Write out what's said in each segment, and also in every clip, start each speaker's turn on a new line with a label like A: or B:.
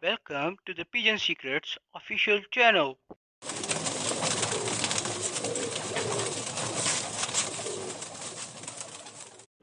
A: Welcome to the Pigeon Secrets official channel.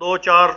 B: 2-4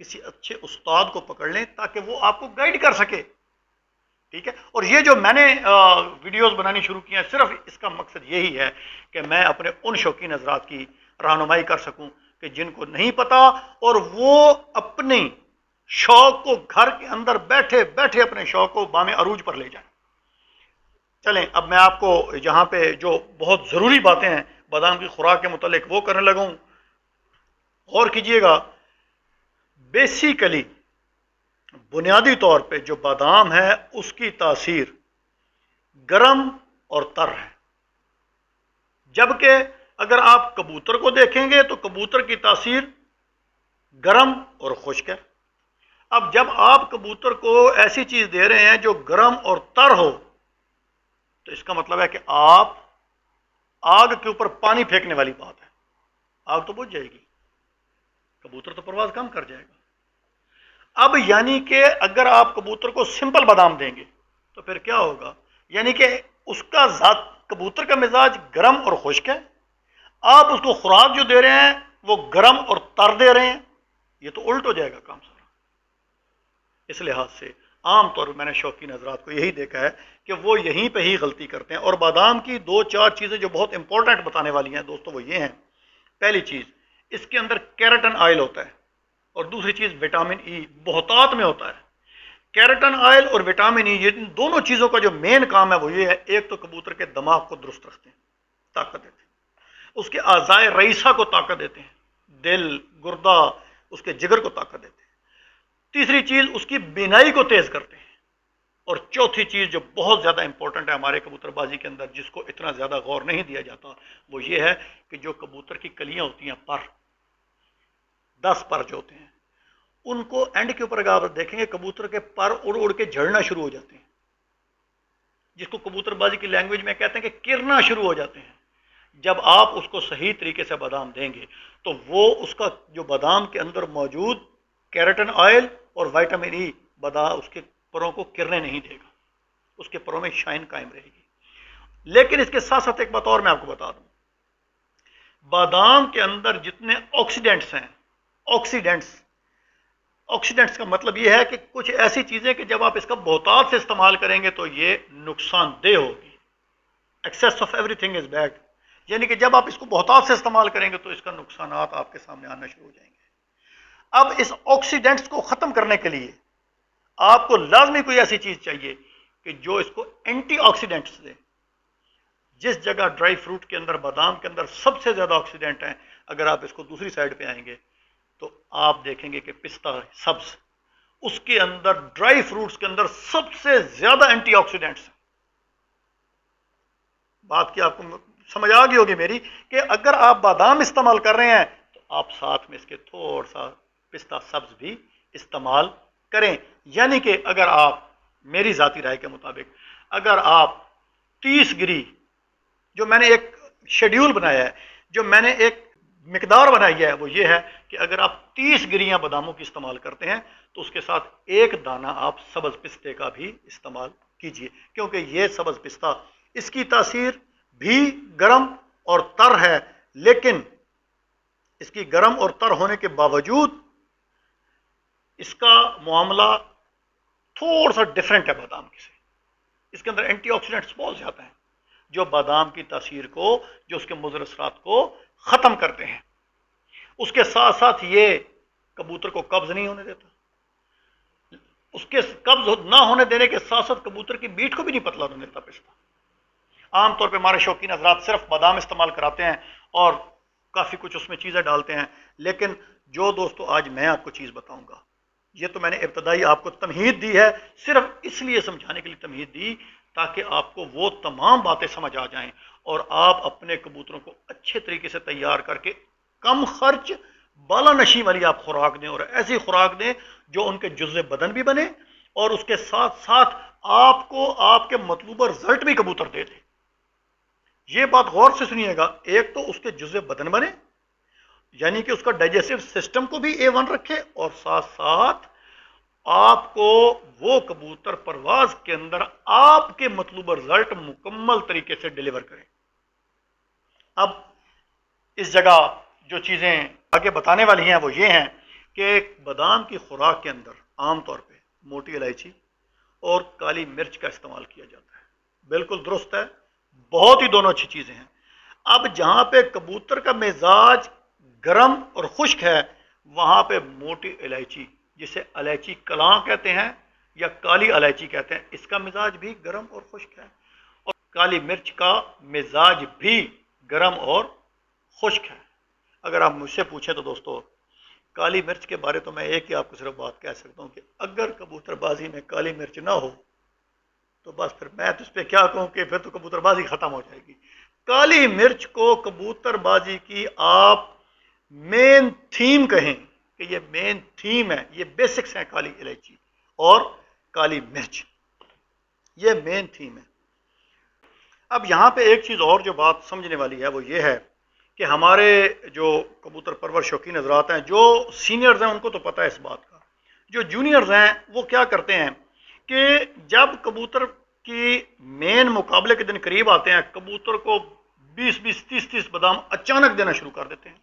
B: کسی اچھے استاد کو پکڑ لیں تاکہ وہ آپ کو گائیڈ کر سکے، ٹھیک ہے. اور یہ جو میں نے ویڈیوز بنانی شروع کی ہیں، صرف اس کا مقصد یہی ہے کہ میں اپنے ان شوقین حضرات کی رہنمائی کر سکوں کہ جن کو نہیں پتا اور وہ اپنے شوق کو گھر کے اندر بیٹھے بیٹھے اپنے شوق کو بام عروج پر لے جائیں. چلیں اب میں آپ کو یہاں پہ جو بہت ضروری باتیں ہیں بادام کی خوراک کے متعلق وہ کرنے لگا ہوں. غور کیجئے گا، بیسیکلی بنیادی طور پہ جو بادام ہے اس کی تاثیر گرم اور تر ہے، جبکہ اگر آپ کبوتر کو دیکھیں گے تو کبوتر کی تاثیر گرم اور خشک ہے. اب جب آپ کبوتر کو ایسی چیز دے رہے ہیں جو گرم اور تر ہو تو اس کا مطلب ہے کہ آپ آگ کے اوپر پانی پھینکنے والی بات ہے، آگ تو بجھ جائے گی، کبوتر تو پرواز کم کر جائے گا. اب یعنی کہ اگر آپ کبوتر کو سمپل بادام دیں گے تو پھر کیا ہوگا؟ یعنی کہ اس کا ذات کبوتر کا مزاج گرم اور خشک ہے، آپ اس کو خوراک جو دے رہے ہیں وہ گرم اور تر دے رہے ہیں، یہ تو الٹ ہو جائے گا کام سارا. اس لحاظ سے عام طور پر میں نے شوقین حضرات کو یہی دیکھا ہے کہ وہ یہیں پہ ہی غلطی کرتے ہیں. اور بادام کی دو چار چیزیں جو بہت امپورٹنٹ بتانے والی ہیں دوستو وہ یہ ہیں. پہلی چیز، اس کے اندر کیراٹن آئل ہوتا ہے، اور دوسری چیز وٹامن ای بہتات میں ہوتا ہے. کیراٹن آئل اور وٹامن ای، یہ دونوں چیزوں کا جو مین کام ہے وہ یہ ہے، ایک تو کبوتر کے دماغ کو درست رکھتے ہیں، طاقت دیتے ہیں، اس کے اعضائے رئیسہ کو طاقت دیتے ہیں، دل، گردہ، اس کے جگر کو طاقت دیتے ہیں. تیسری چیز، اس کی بینائی کو تیز کرتے ہیں. اور چوتھی چیز جو بہت زیادہ امپورٹنٹ ہے ہمارے کبوتر بازی کے اندر، جس کو اتنا زیادہ غور نہیں دیا جاتا، وہ یہ ہے کہ جو کبوتر کی کلیاں ہوتی ہیں، پر 10 پر جو ہوتے ہیں، ان کو اینڈ کے اوپر اگر آپ دیکھیں گے کبوتر کے پر اڑ اڑ کے جھڑنا شروع ہو جاتے ہیں، جس کو کبوتر بازی کی لینگویج میں کہتے ہیں کہ کرنا شروع ہو جاتے ہیں. جب آپ اس کو صحیح طریقے سے بادام دیں گے تو وہ اس کا جو بادام کے اندر موجود کیراٹن آئل اور وٹامن ای اس کے پروں کو کرنے نہیں دے گا، اس کے پروں میں شائن قائم رہے گی. لیکن اس کے ساتھ ساتھ ایک بات اور میں آپ کو بتا دوں، بادام کے اندر جتنے آکسیڈنٹس ہیں، آکسیڈنٹس کا مطلب یہ ہے کہ کچھ ایسی چیزیں کہ جب آپ اس کا بہتات سے استعمال کریں گے تو یہ نقصان دہ ہوگی. Access of every thing is bad, یعنی کہ جب آپ اس کو بہتات سے استعمال کریں گے تو اس کا نقصانات آپ کے سامنے آنا شروع ہو جائیں گے. اب اس آکسیڈنٹس کو ختم کرنے کے لیے آپ کو لازمی کوئی ایسی چیز چاہیے کہ جو اس کو اینٹی آکسیڈنٹس دے. جس جگہ ڈرائی فروٹ کے اندر، بادام کے اندر سب سے زیادہ آکسیڈنٹ ہیں، اگر آپ اس کو دوسری سائڈ پہ آئیں گے تو آپ دیکھیں گے کہ پستہ سبز، اس کے اندر ڈرائی فروٹس کے اندر سب سے زیادہ اینٹی آکسیڈنٹس ہیں. بات کی آپ کو سمجھ آ گئی ہوگی میری کہ اگر آپ بادام استعمال کر رہے ہیں تو آپ ساتھ میں اس کے تھوڑا سا پستہ سبز بھی استعمال کریں. یعنی کہ اگر آپ، میری ذاتی رائے کے مطابق، اگر آپ 30 گری، جو میں نے ایک شیڈیول بنایا ہے، جو میں نے ایک مقدار بنائی ہے، وہ یہ ہے کہ اگر آپ 30 گریاں باداموں کی استعمال کرتے ہیں تو اس کے ساتھ ایک دانہ آپ سبز پستے کا بھی استعمال کیجئے، کیونکہ یہ سبز پستہ، اس کی تاثیر بھی گرم اور تر ہے، لیکن اس کی گرم اور تر ہونے کے باوجود اس کا معاملہ تھوڑا سا ڈفرینٹ ہے بادام سے. اس کے اندر اینٹی آکسیڈنٹس بہت زیادہ ہیں جو بادام کی تاثیر کو، جو اس کے مضر اثرات کو ختم کرتے ہیں. اس کے ساتھ ساتھ یہ کبوتر کو قبض نہیں ہونے دیتا. اس کے قبض نہ ہونے دینے کے ساتھ ساتھ کبوتر کی میٹ کو بھی نہیں پتلا ہونے دیتا پستہ. عام طور پہ ہمارے شوقین حضرات صرف بادام استعمال کراتے ہیں اور کافی کچھ اس میں چیزیں ڈالتے ہیں، لیکن جو دوستو آج میں آپ کو چیز بتاؤں گا، یہ تو میں نے ابتدائی آپ کو تمہید دی ہے، صرف اس لیے سمجھانے کے لیے تمہید دی تاکہ آپ کو وہ تمام باتیں سمجھ آ جائیں اور آپ اپنے کبوتروں کو اچھے طریقے سے تیار کر کے کم خرچ، بالا نشی والی آپ خوراک دیں، اور ایسی خوراک دیں جو ان کے جزء بدن بھی بنے اور اس کے ساتھ ساتھ آپ کو آپ کے مطلوبہ رزلٹ بھی کبوتر دے دے. یہ بات غور سے سنیے گا، ایک تو اس کے جزء بدن بنے، یعنی کہ اس کا ڈائجسٹو سسٹم کو بھی A1 رکھے، اور ساتھ ساتھ آپ کو وہ کبوتر پرواز کے اندر آپ کے مطلوبہ رزلٹ مکمل طریقے سے ڈیلیور کریں. اب اس جگہ جو چیزیں آگے بتانے والی ہیں وہ یہ ہیں کہ بادام کی خوراک کے اندر عام طور پہ موٹی الائچی اور کالی مرچ کا استعمال کیا جاتا ہے، بالکل درست ہے، بہت ہی دونوں اچھی چیزیں ہیں۔ اب جہاں پہ کبوتر کا مزاج گرم اور خشک ہے وہاں پہ موٹی الائچی، جسے الائچی کلاں کہتے ہیں یا کالی الائچی کہتے ہیں، اس کا مزاج بھی گرم اور خشک ہے، اور کالی مرچ کا مزاج بھی گرم اور خشک ہے۔ اگر آپ مجھ سے پوچھیں تو دوستو، کالی مرچ کے بارے تو میں ایک ہی آپ کو صرف بات کہہ سکتا ہوں کہ اگر کبوتر بازی میں کالی مرچ نہ ہو تو بس پھر میں تو اس پہ کیا کہوں کہ پھر تو کبوتر بازی ختم ہو جائے گی۔ کالی مرچ کو کبوتر بازی کی آپ مین تھیم کہیں کہ یہ مین تھیم ہے، یہ بیسکس ہیں کالی الائچی اور کالی مرچ، یہ مین تھیم ہے۔ اب یہاں پہ ایک چیز اور جو بات سمجھنے والی ہے وہ یہ ہے کہ ہمارے جو کبوتر پرور شوقین حضرات ہیں، جو سینئرز ہیں ان کو تو پتہ ہے اس بات کا، جو جونیئرز ہیں وہ کیا کرتے ہیں کہ جب کبوتر کی مین مقابلے کے دن قریب آتے ہیں کبوتر کو 20 30 بادام اچانک دینا شروع کر دیتے ہیں۔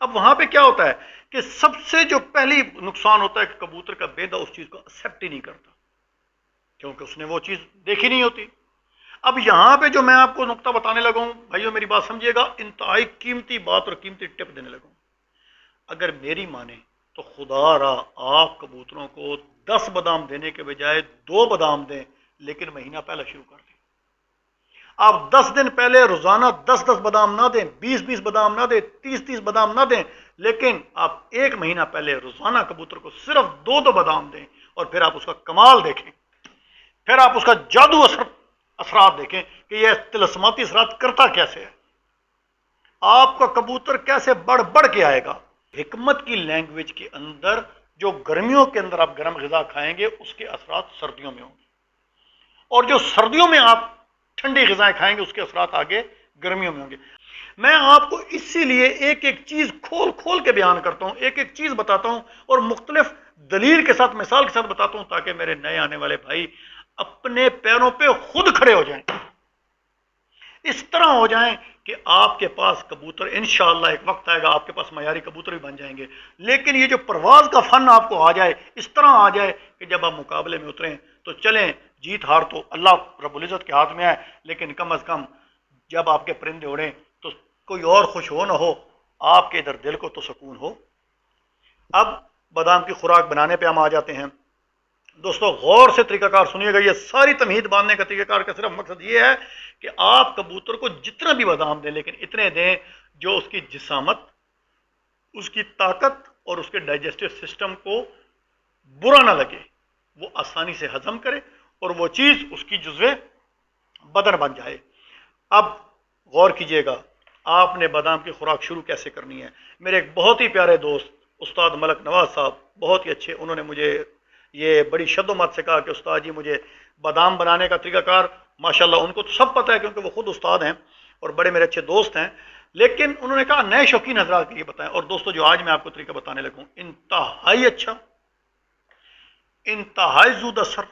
B: اب وہاں پہ کیا ہوتا ہے کہ سب سے جو پہلی نقصان ہوتا ہے کہ کبوتر کا بیدہ اس چیز کو ایکسیپٹ ہی نہیں کرتا، کیونکہ اس نے وہ چیز دیکھی نہیں ہوتی۔ اب یہاں پہ جو میں آپ کو نقطہ بتانے لگا ہوں بھائیو میری بات سمجھیے گا، انتہائی قیمتی بات اور قیمتی ٹپ دینے لگا ہوں۔ اگر میری مانے تو خدا را آپ کبوتروں کو 10 بادام دینے کے بجائے 2 بادام دیں، لیکن مہینہ پہلے شروع کر دیں۔ آپ 10 دن پہلے روزانہ 10 بادام نہ دیں، 20 بادام نہ دیں، 30 بادام نہ دیں، لیکن آپ ایک مہینہ پہلے روزانہ کبوتر کو صرف 2 بادام دیں، اور پھر آپ اس کا کمال دیکھیں، پھر آپ اس کا جادو اثرات دیکھیں کہ یہ طلسماتی اثرات کرتا کیسے ہے، آپ کا کبوتر کیسے بڑھ بڑھ کے آئے گا۔ حکمت کی لینگویج کے اندر جو گرمیوں کے اندر آپ گرم غذا کھائیں گے اس کے اثرات سردیوں میں ہوں گے، اور جو سردیوں میں آپ ٹھنڈی غذائیں کھائیں گے اس کے اثرات آگے گرمیوں میں ہوں گے۔ میں آپ کو اسی لیے ایک ایک چیز کھول کھول کے بیان کرتا ہوں، ایک ایک چیز بتاتا ہوں اور مختلف دلیل کے ساتھ مثال کے ساتھ بتاتا ہوں تاکہ میرے نئے آنے والے بھائی اپنے پیروں پہ خود کھڑے ہو جائیں، اس طرح ہو جائیں کہ آپ کے پاس کبوتر انشاءاللہ ایک وقت آئے گا آپ کے پاس معیاری کبوتر بھی بن جائیں گے، لیکن یہ جو پرواز کا فن آپ کو آ جائے، اس طرح آ جائے کہ جب آپ مقابلے میں اتریں تو چلیں، جیت ہار تو اللہ رب العزت کے ہاتھ میں ہے، لیکن کم از کم جب آپ کے پرندے اڑیں تو کوئی اور خوش ہو نہ ہو، آپ کے ادھر دل کو تو سکون ہو۔ اب بادام کی خوراک بنانے پہ ہم آ جاتے ہیں۔ دوستو غور سے طریقہ کار سنیے گا، یہ ساری تمہید باندھنے کا طریقہ کار کا صرف مقصد یہ ہے کہ آپ کبوتر کو جتنا بھی بادام دیں لیکن اتنے دیں جو اس کی جسامت، اس کی طاقت اور اس کے ڈائجسٹو سسٹم کو برا نہ لگے، وہ آسانی سے ہضم کرے اور وہ چیز اس کی جزو بدن بن جائے۔ اب غور کیجئے گا آپ نے بادام کی خوراک شروع کیسے کرنی ہے۔ میرے ایک بہت ہی پیارے دوست استاد ملک نواز صاحب، بہت ہی اچھے، انہوں نے مجھے یہ بڑی شد و مت سے کہا کہ استاد جی مجھے بادام بنانے کا طریقہ کار، ماشاءاللہ ان کو تو سب پتہ ہے کیونکہ وہ خود استاد ہیں اور بڑے میرے اچھے دوست ہیں، لیکن انہوں نے کہا نئے شوقین حضرات کے لیے بتائیں۔ اور دوستو جو آج میں آپ کو طریقہ بتانے لگوں انتہائی اچھا، انتہائی زود اثر،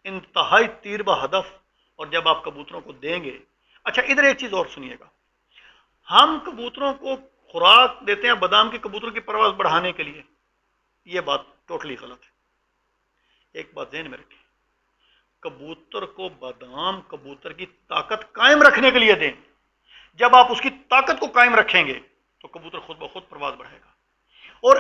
B: انتہائی تیر بہ ہدف، اور جب آپ کبوتروں کو دیں گے۔ اچھا ادھر ایک چیز اور سنیے گا، ہم کبوتروں کو خوراک دیتے ہیں بادام کے کبوتر کی پرواز بڑھانے کے لیے، یہ بات ٹوٹلی غلط ہے۔ ایک بات ذہن میں رکھیں، کبوتر کو بادام کبوتر کی طاقت قائم رکھنے کے لیے دیں۔ جب آپ اس کی طاقت کو قائم رکھیں گے تو کبوتر خود بخود پرواز بڑھے گا۔ اور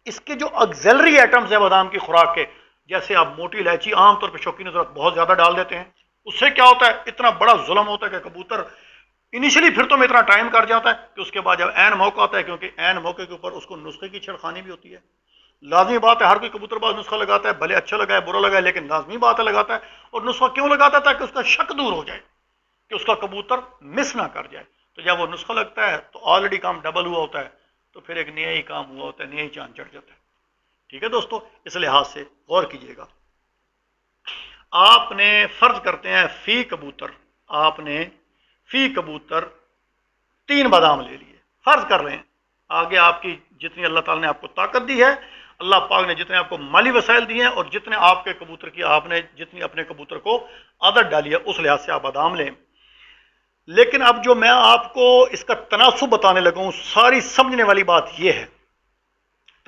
B: اس کے جو آگزیلری ایٹمز ہیں بادام کی خوراک کے، جیسے آپ موٹی الائچی عام طور پہ شوقین حضرات بہت زیادہ ڈال دیتے ہیں، اس سے کیا ہوتا ہے اتنا بڑا ظلم ہوتا ہے کہ کبوتر انیشلی پھر تو میں اتنا ٹائم کر جاتا ہے کہ اس کے بعد جب عین موقع آتا ہے، کیونکہ عین موقع کے اوپر اس کو نسخے کی چھڑخانی بھی ہوتی ہے، لازمی بات ہے ہر کوئی کبوتر باز نسخہ لگاتا ہے، بھلے اچھا لگا ہے برا لگا ہے لیکن لازمی بات ہے لگاتا ہے۔ اور نسخہ کیوں لگاتا ہے؟ تاکہ اس کا شک دور ہو جائے کہ اس کا کبوتر مس نہ کر جائے۔ تو جب وہ نسخہ لگتا ہے تو آلریڈی کام ڈبل ہوا ہوتا ہے، تو پھر ایک نیا ہی کام ہوا ہوتا ہے، نیا ہی چاند چڑھ جاتا ہے۔ ٹھیک ہے دوستو، اس لحاظ سے غور کیجئے گا۔ آپ نے فرض کرتے ہیں فی کبوتر 3 بادام لے لیے، فرض کر رہے ہیں آگے آپ کی جتنی اللہ تعالیٰ نے آپ کو طاقت دی ہے، اللہ پاک نے جتنے آپ کو مالی وسائل دیے ہیں، اور جتنے آپ کے کبوتر کی آپ نے جتنی اپنے کبوتر کو عادت ڈالی ہے اس لحاظ سے آپ بادام لیں۔ لیکن اب جو میں آپ کو اس کا تناسب بتانے لگا ہوں، ساری سمجھنے والی بات یہ ہے،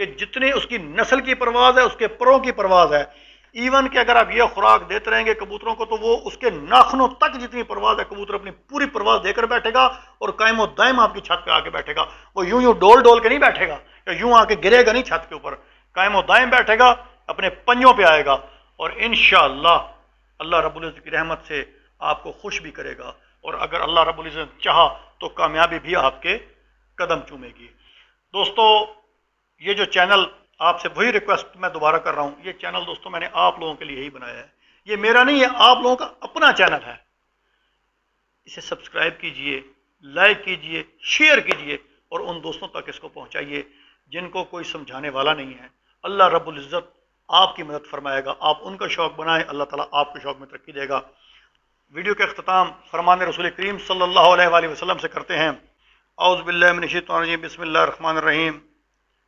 B: کہ جتنی اس کی نسل کی پرواز ہے اس کے پروں کی پرواز ہے، ایون کہ اگر آپ یہ خوراک دیتے رہیں گے کبوتروں کو تو وہ اس کے ناخنوں تک جتنی پرواز ہے کبوتر اپنی پوری پرواز دے کر بیٹھے گا اور قائم و دائم آپ کی چھت پہ آ کے بیٹھے گا. وہ یوں یوں ڈول ڈول کے نہیں بیٹھے گا یا یوں آ کے گرے گا نہیں چھت کے اوپر، قائم و دائم بیٹھے گا، اپنے پنجوں پہ آئے گا اور انشاءاللہ اللہ رب العزت کی رحمت سے آپ کو خوش بھی کرے گا، اور اگر اللہ رب العزت چاہا تو کامیابی بھی آپ کے قدم چومے گی. دوستو یہ جو چینل آپ سے وہی ریکویسٹ میں دوبارہ کر رہا ہوں، یہ چینل دوستو میں نے آپ لوگوں کے لیے ہی بنایا ہے، یہ میرا نہیں ہے، آپ لوگوں کا اپنا چینل ہے. اسے سبسکرائب کیجئے، لائک کیجئے، شیئر کیجئے اور ان دوستوں تک اس کو پہنچائیے جن کو کوئی سمجھانے والا نہیں ہے. اللہ رب العزت آپ کی مدد فرمائے گا، آپ ان کا شوق بنائیں، اللہ تعالیٰ آپ کے شوق میں ترقی دے گا. ویڈیو کا اختتام فرمان رسول کریم صلی اللہ علیہ وآلہ وسلم سے کرتے ہیں. اعوذ باللہ من الشیطان الرجیم، بسم اللہ الرحمن الرحیم.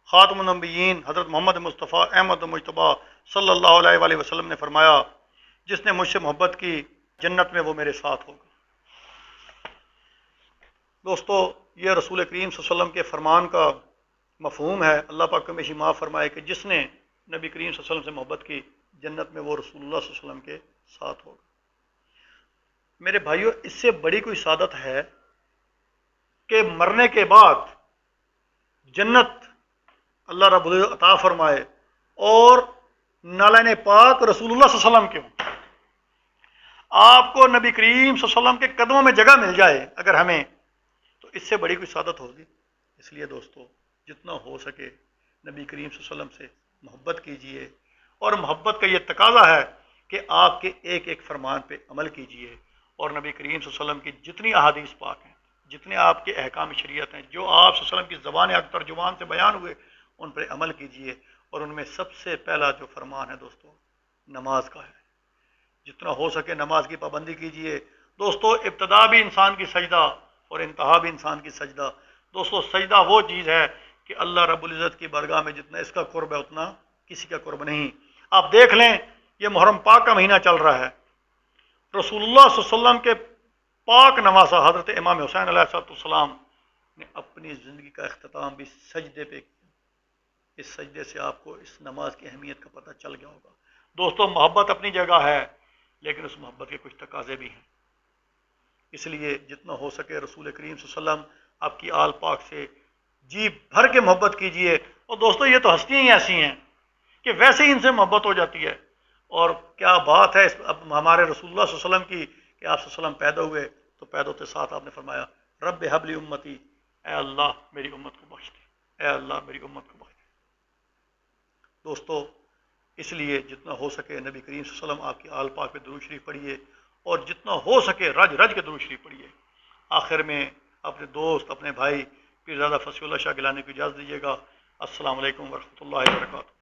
B: خاتم النبیین حضرت محمد مصطفیٰ احمد مجتبیٰ صلی اللہ علیہ وآلہ وسلم نے فرمایا، جس نے مجھ سے محبت کی جنت میں وہ میرے ساتھ ہوگا. دوستو یہ رسول کریم صلی اللہ علیہ وسلم کے فرمان کا مفہوم ہے. اللہ پاک کو ہمیشہ معاف فرمائے کہ جس نے نبی کریم صلی اللہ علیہ وسلم سے محبت کی جنت میں وہ رسول اللہ صلی اللہ علیہ وسلم کے ساتھ ہوگا. میرے بھائیو، اس سے بڑی کوئی سعادت ہے کہ مرنے کے بعد جنت اللہ رب العزت عطا فرمائے اور نالین پاک رسول اللہ صلی اللہ علیہ وسلم کے ہوں، آپ کو نبی کریم صلی اللہ علیہ وسلم کے قدموں میں جگہ مل جائے اگر ہمیں، تو اس سے بڑی کوئی سعادت ہوگی. اس لیے دوستو جتنا ہو سکے نبی کریم صلی اللہ علیہ وسلم سے محبت کیجئے، اور محبت کا یہ تقاضا ہے کہ آپ کے ایک ایک فرمان پہ عمل کیجئے، اور نبی کریم صلی اللہ علیہ وسلم کی جتنی احادیث پاک ہیں، جتنے آپ کے احکام شریعت ہیں، جو آپ صلی اللہ علیہ وسلم کی زبان حق ترجمان سے بیان ہوئے، ان پر عمل کیجئے. اور ان میں سب سے پہلا جو فرمان ہے دوستو نماز کا ہے. جتنا ہو سکے نماز کی پابندی کیجئے. دوستو ابتدا بھی انسان کی سجدہ اور انتہا بھی انسان کی سجدہ. دوستو سجدہ وہ چیز ہے کہ اللہ رب العزت کی بارگاہ میں جتنا اس کا قرب ہے اتنا کسی کا قرب نہیں. آپ دیکھ لیں یہ محرم پاک کا مہینہ چل رہا ہے، رسول اللہ صلی اللہ علیہ وسلم کے پاک نواسہ حضرت امام حسین علیہ السلام نے اپنی زندگی کا اختتام بھی سجدے پہ کیا. اس سجدے سے آپ کو اس نماز کی اہمیت کا پتہ چل گیا ہوگا. دوستو محبت اپنی جگہ ہے لیکن اس محبت کے کچھ تقاضے بھی ہیں. اس لیے جتنا ہو سکے رسول کریم صلی اللہ علیہ وسلم آپ کی آل پاک سے جی بھر کے محبت کیجئے. اور دوستو یہ تو ہستیاں ہی ایسی ہیں کہ ویسے ہی ان سے محبت ہو جاتی ہے. اور کیا بات ہے اب ہمارے رسول اللہ صلی اللہ علیہ وسلم کی کہ آپ صلی اللہ علیہ وسلم پیدا ہوئے تو پیدا ہوتے ساتھ آپ نے فرمایا رب حب لی امتی، اے اللہ میری امت کو بخش دے، اے اللہ میری امت کو بخش دے. دوستو اس لیے جتنا ہو سکے نبی کریم صلی اللہ علیہ وسلم آپ کی آل پاک پہ درود شریف پڑھیے، اور جتنا ہو سکے رج رج کے درود شریف پڑھیے. آخر میں اپنے دوست اپنے بھائی پیرزادہ فصیح اللہ شاہ گیلانی کو اجازت دیجیے گا. السلام علیکم ورحمۃ اللہ وبرکاتہ.